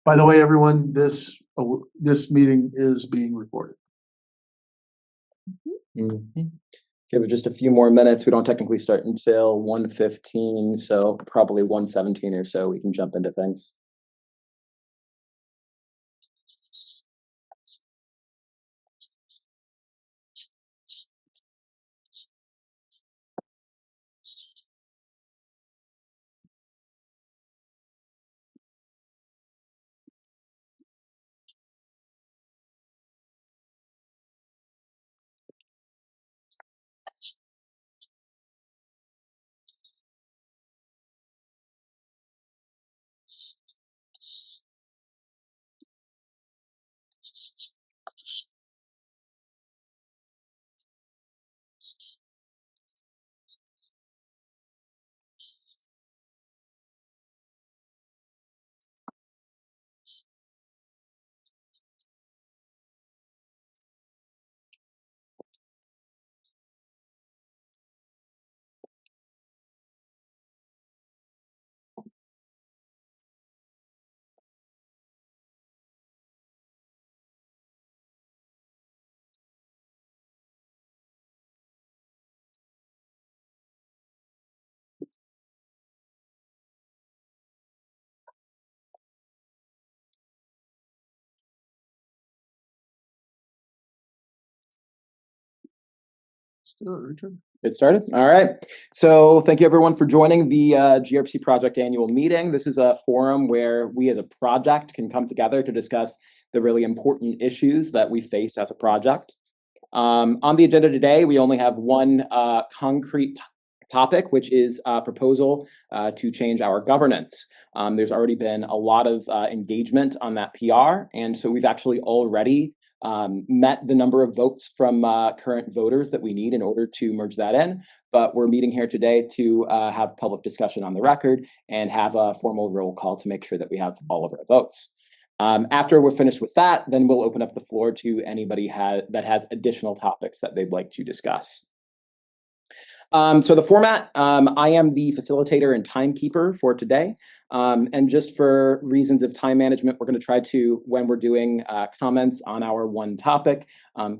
By the way, everyone, this meeting is being recorded. Give it just a few more minutes. We don't technically start until 1:15, so probably 1:17 or so we can jump into things. Get started. All right. So thank you everyone for joining the gRPC project annual meeting. This is a forum where we as a project can come together to discuss the really important issues that we face as a project. On the agenda today, we only have one concrete topic, which is a proposal to change our governance. There's already been a lot of engagement on that PR, and so we've actually already met the number of votes from current voters that we need in order to merge that in. But we're meeting here today to have public discussion on the record and have a formal roll call to make sure that we have all of our votes. After we're finished with that, then we'll open up the floor to anybody that has additional topics that they'd like to discuss. So the format, I am the facilitator and timekeeper for today. And just for reasons of time management, we're going to try to, when we're doing comments on our one topic,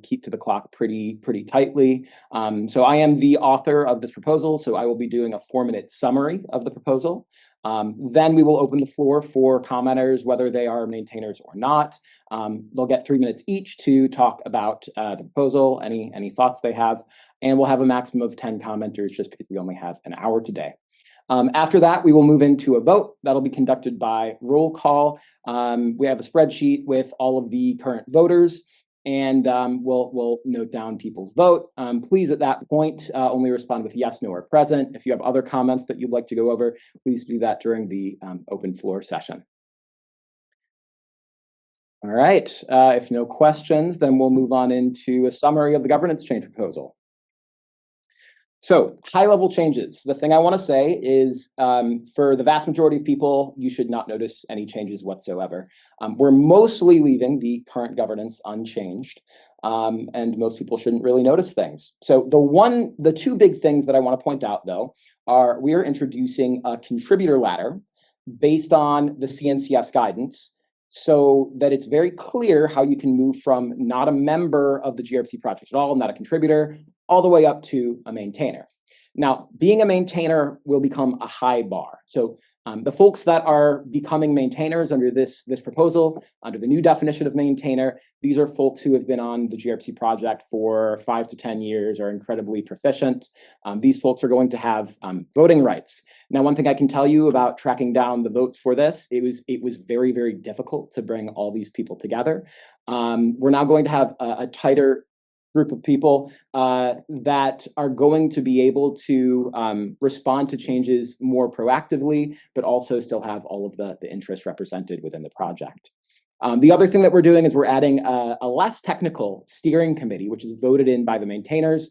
keep to the clock pretty tightly. So I am the author of this proposal, so I will be doing a 4-minute summary of the proposal. Then we will open the floor for commenters, whether they are maintainers or not. They'll get 3 minutes each to talk about the proposal, any thoughts they have, and we'll have a maximum of 10 commenters just because we only have an hour today. After that, we will move into a vote that'll be conducted by roll call. We have a spreadsheet with all of the current voters, and we'll note down people's vote. Please, at that point, only respond with yes, no, or present. If you have other comments that you'd like to go over, please do that during the open floor session. All right, if no questions, then we'll move on into a summary of the governance change proposal. So high-level changes. The thing I want to say is for the vast majority of people, you should not notice any changes whatsoever. We're mostly leaving the current governance unchanged, and most people shouldn't really notice things. So the two big things that I want to point out, though, are we are introducing a contributor ladder based on the CNCF's guidance so that it's very clear how you can move from not a member of the gRPC project at all, not a contributor, all the way up to a maintainer. Now, being a maintainer will become a high bar. So the folks that are becoming maintainers under this proposal, under the new definition of maintainer, these are folks who have been on the gRPC project for 5 to 10 years, are incredibly proficient. These folks are going to have voting rights. Now, one thing I can tell you about tracking down the votes for this, it was very, very difficult to bring all these people together. We're now going to have a tighter group of people that are going to be able to respond to changes more proactively, but also still have all of the interests represented within the project. The other thing that we're doing is we're adding a less technical steering committee, which is voted in by the maintainers.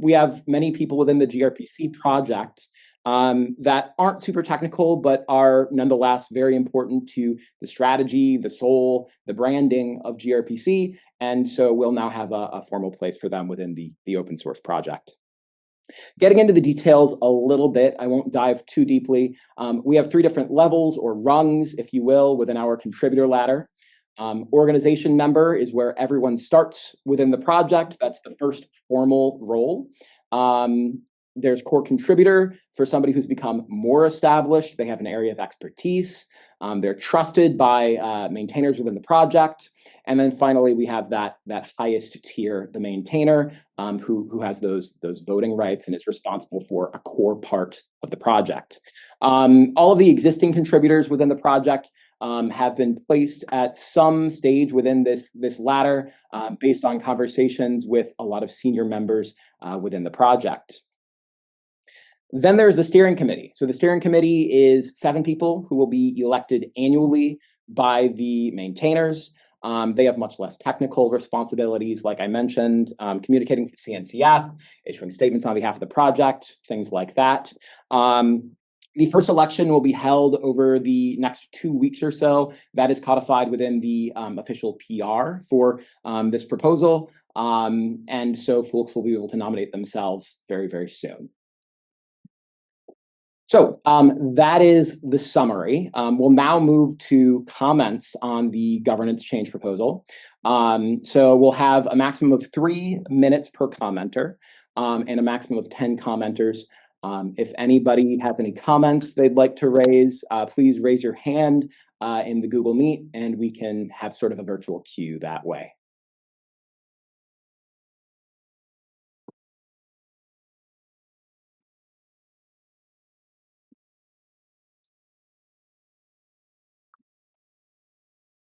We have many people within the gRPC project that aren't super technical, but are nonetheless very important to the strategy, the soul, the branding of gRPC. And so we'll now have a formal place for them within the open source project. Getting into the details a little bit, I won't dive too deeply. We have 3 different levels or rungs, if you will, within our contributor ladder. Organization member is where everyone starts within the project. That's the first formal role. There's core contributor for somebody who's become more established. They have an area of expertise. They're trusted by maintainers within the project. And then finally, we have that highest tier, the maintainer, who has those voting rights and is responsible for a core part of the project. All of the existing contributors within the project have been placed at some stage within this ladder based on conversations with a lot of senior members within the project. Then there's the steering committee. So the steering committee is 7 people who will be elected annually by the maintainers. They have much less technical responsibilities, like I mentioned, communicating with the CNCF, issuing statements on behalf of the project, things like that. The first election will be held over the next 2 weeks or so. That is codified within the official PR for this proposal. And so folks will be able to nominate themselves very, very soon. So that is the summary. We'll now move to comments on the governance change proposal. So we'll have a maximum of 3 minutes per commenter and a maximum of 10 commenters. If anybody has any comments they'd like to raise, please raise your hand in the Google Meet and we can have sort of a virtual queue that way.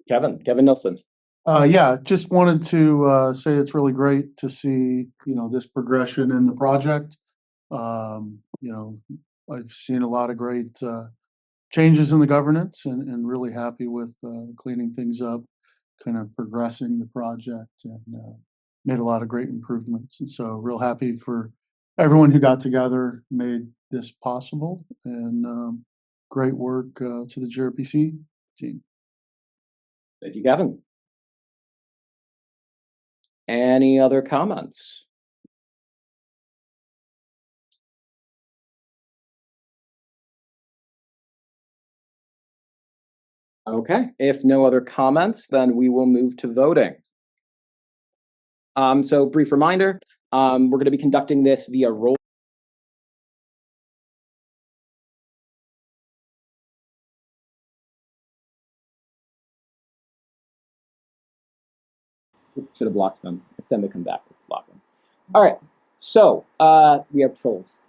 Kevin Nilsson. Yeah, just wanted to say it's really great to see, this progression in the project. I've seen a lot of great changes in the governance and really happy with cleaning things up, kind of progressing the project and made a lot of great improvements. And so real happy for everyone who got together, made this possible, and great work to the gRPC team. Thank you, Kevin. Any other comments? Okay, if no other comments, then we will move to voting. So brief reminder, we're going to be conducting this via roll. Should have blocked them. Next time they come back, let's block them. All right, so we have trolls.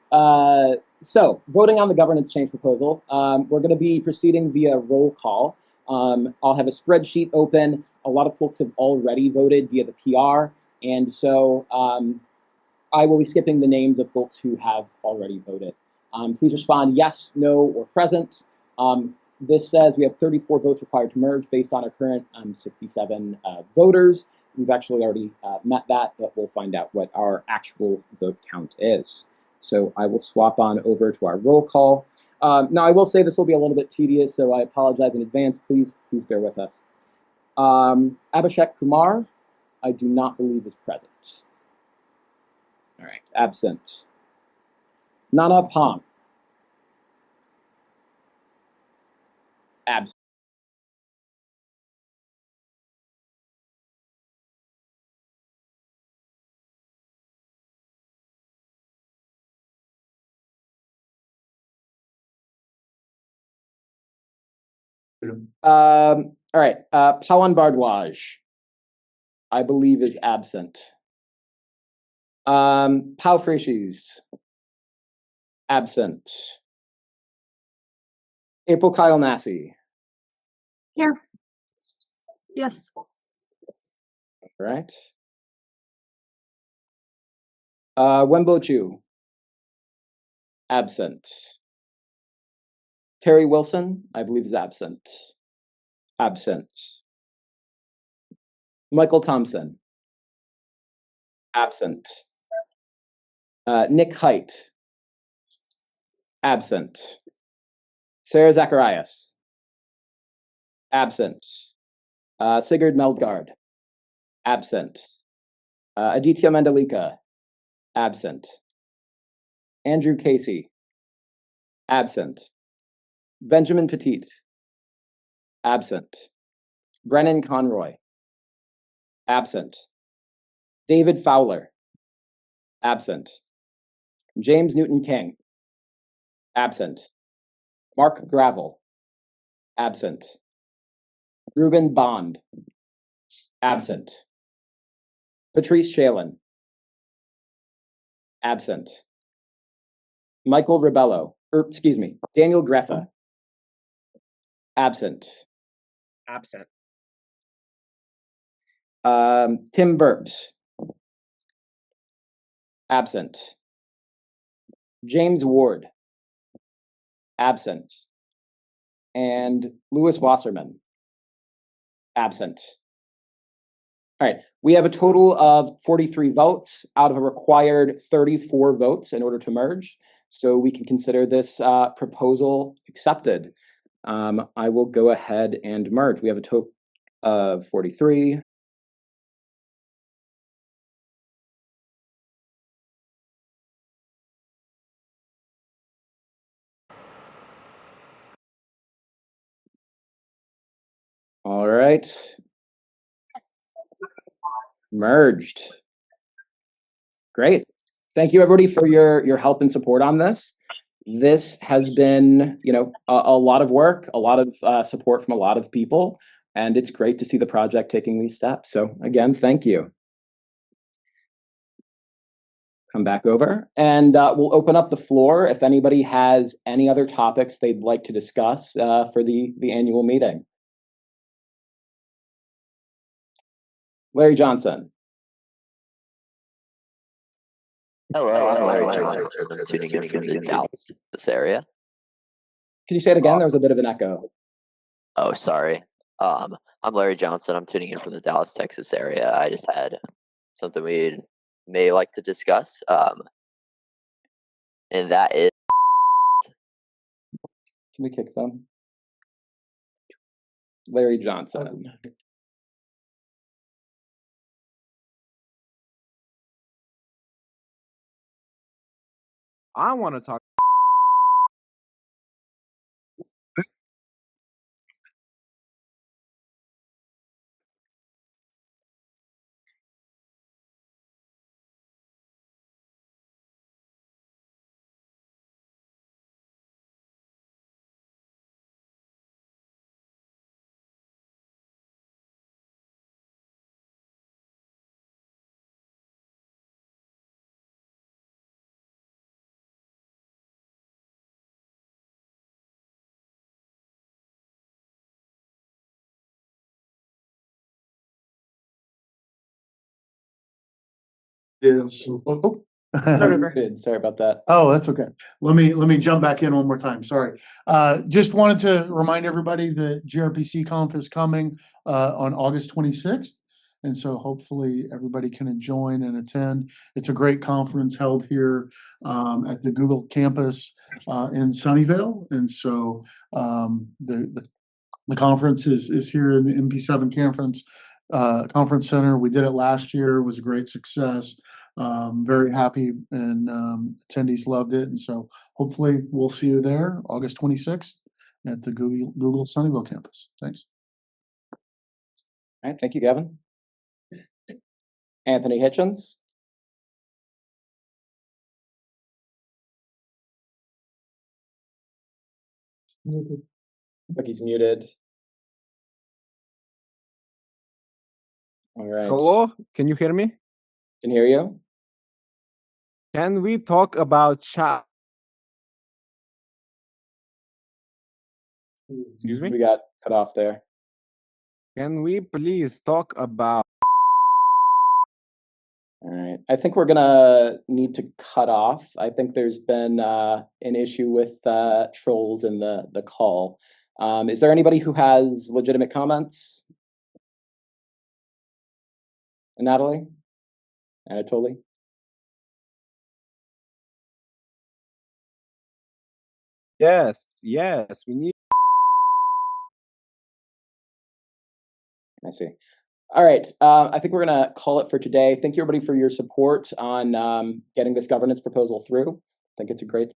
So voting on the governance change proposal, we're going to be proceeding via roll call. I'll have a spreadsheet open. A lot of folks have already voted via the PR, and so I will be skipping the names of folks who have already voted. Please respond yes, no, or present. This says we have 34 votes required to merge based on our current 67 voters. We've actually already met that, but we'll find out what our actual vote count is. So I will swap on over to our roll call. Now I will say this will be a little bit tedious, so I apologize in advance. Please bear with us. Abhishek Kumar, I do not believe is present. All right, absent. Nana Pong. Absent. All right, Pawan Bardwaj, I believe is absent. Pau Freshis, absent. April Kyle Nassi. Here. Yes. All right. Wenbo Chu, absent. Terry Wilson, I believe is absent. Absent. Michael Thompson, absent. Nick Height, absent. Sarah Zacharias, absent. Sigurd Meldgaard, absent. Aditya Mandalika, absent. Andrew Casey. Absent. Benjamin Petit. Absent. Brennan Conroy. Absent. David Fowler. Absent. James Newton King. Absent. Mark Gravel. Absent. Ruben Bond. Absent. Patrice Shalin. Absent. Michael Ribello, Daniel Greffa. Absent. Absent. Tim Burt. Absent. James Ward. Absent. And Louis Wasserman. Absent. All right, we have a total of 43 votes out of a required 34 votes in order to merge. So we can consider this proposal accepted. I will go ahead and merge. We have a total of 43. All right. Merged. Great. Thank you, everybody, for your help and support on this. This has been, a lot of work, a lot of support from a lot of people, and it's great to see the project taking these steps. So again, thank you. Come back over, and we'll open up the floor if anybody has any other topics they'd like to discuss for the annual meeting. Larry Johnson. Hello, I'm Larry Johnson. I'm tuning in from the Dallas area. Can you say it again? There was a bit of an echo. Oh, sorry. I'm Larry Johnson. I'm tuning in from the Dallas, Texas area. I just had something we may like to discuss. And that is. Can we kick them? Larry Johnson. I want to talk. Is, Sorry about that. Oh, that's okay. Let me jump back in one more time. Sorry. Just wanted to remind everybody that gRPC Conf is coming on August 26th. And so hopefully everybody can join and attend. It's a great conference held here at the Google campus in Sunnyvale. And so the conference is here in the MP7 conference center. We did it last year. It was a great success. Very happy, and attendees loved it. And so hopefully we'll see you there August 26th at the Google Sunnyvale campus. Thanks. All right, thank you, Gavin. Anthony Hitchens. Looks like he's muted. All right. Hello, can you hear me? Can hear you. Can we talk about chat? Excuse me? We got cut off there. Can we please talk about? All right. I think we're gonna need to cut off. I think there's been an issue with trolls in the call. Is there anybody who has legitimate comments? Natalie? Anatoly? Yes, we need. I see. All right. I think we're going to call it for today. Thank you, everybody, for your support on getting this governance proposal through. think it's a great